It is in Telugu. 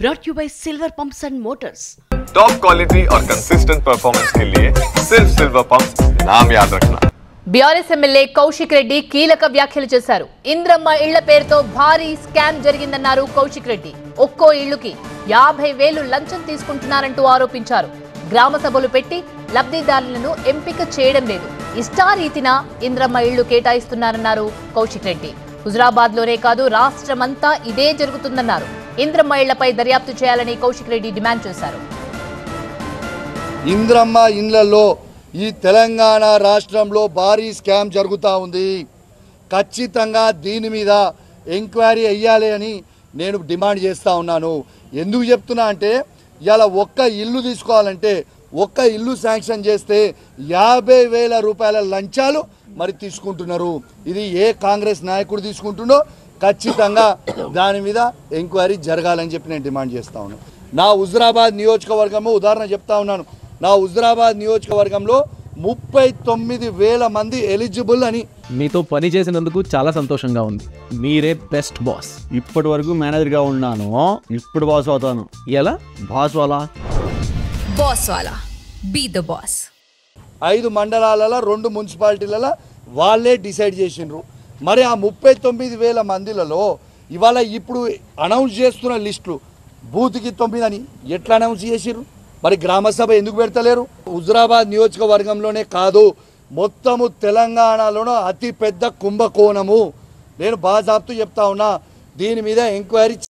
brought to you by Silver Pumps and Motors. Top quality और कंसिस्टेंट परफॉर्मेंस के लिए सिर्फ सिल्वर पंप्स नाम याद रखना. బీఆర్ఎస్ ఎమ్మెల్యే కౌశిక్ రెడ్డి కీలక వ్యాఖ్యలు చేశారు. ఇంద్రమ్మ ఇళ్ల పేరుతో భారీ స్కామ్ జరిగిందన్నారు కౌశిక్ రెడ్డి. ఒక్కో ఇళ్లుకి 50,000 లంచం తీసుకుంటున్నారంటూ ఆరోపించారు. గ్రామ సభలు పెట్టి లబ్ధిదారులను ఎంపిక చేయడం లేదు, ఇష్టారీతిన ఇంద్రమ్మ ఇళ్లు కేటాయిస్తున్నారన్నారు కౌశిక్ రెడ్డి. హుజరాబాద్ లోనే కాదు రాష్ట్రమంతా ఇదే జరుగుతుందన్నారు. ఇంద్రమ్మ ఇళ్లపై దర్యాప్తు చేయాలని కౌశిక్ రెడ్డి డిమాండ్ చేశారు. ఇంద్రమ్మ ఇళ్లలో ఈ తెలంగాణ రాష్ట్రంలో భారీ స్కామ్ జరుగుతూ ఉంది. ఖచ్చితంగా దీని మీద ఎంక్వైరీ అయ్యాలి అని నేను డిమాండ్ చేస్తూ ఉన్నాను. ఎందుకు చెప్తున్నా అంటే ఇలా ఒక్క ఇల్లు తీసుకోవాలంటే ఒక్క ఇల్లు శాంక్షన్ చేస్తే 50,000 రూపాయల లంచాలు మరి తీసుకుంటున్నారు. ఇది ఏ కాంగ్రెస్ నాయకుడు తీసుకుంటుండో ఖచ్చితంగా దాని మీద ఎంక్వైరీ జరగాలని చెప్పి నేను డిమాండ్ చేస్తూ ఉన్నాను. నా హుజరాబాద్ నియోజకవర్గంలో ఉదాహరణ చెప్తా ఉన్నాను. నా హుజరాబాద్ నియోజకవర్గంలో 39,000 మంది ఎలిజిబుల్ అని. మీతో పని చేసినందుకు చాలా సంతోషంగా ఉంది. మీరే బెస్ట్ బాస్. ఇప్పటి వరకు మేనేజర్గా ఉన్నాను, ఇప్పుడు బాస్ అవుతాను. ఎలా బాస్ వాలా? బాస్ వాలా, బీ ద బాస్. 5 మండలాలలో 2 మున్సిపాలిటీలలో వాళ్ళే డిసైడ్ చేసిండ్రు. మరి ఆ 39,000 మందిలలో ఇవాళ ఇప్పుడు అనౌన్స్ చేస్తున్న లిస్టులు బూత్కి 9 అని ఎట్లా అనౌన్స్ చేసిర్రు? మరి గ్రామ సభ ఎందుకు పెడతలేరు? హుజరాబాద్ నియోజకవర్గంలోనే కాదు, మొత్తము తెలంగాణలోనూ అతి పెద్ద కుంభకోణము. నేను బాజాబ్తు చెప్తా ఉన్నా, దీని మీద ఎంక్వైరీ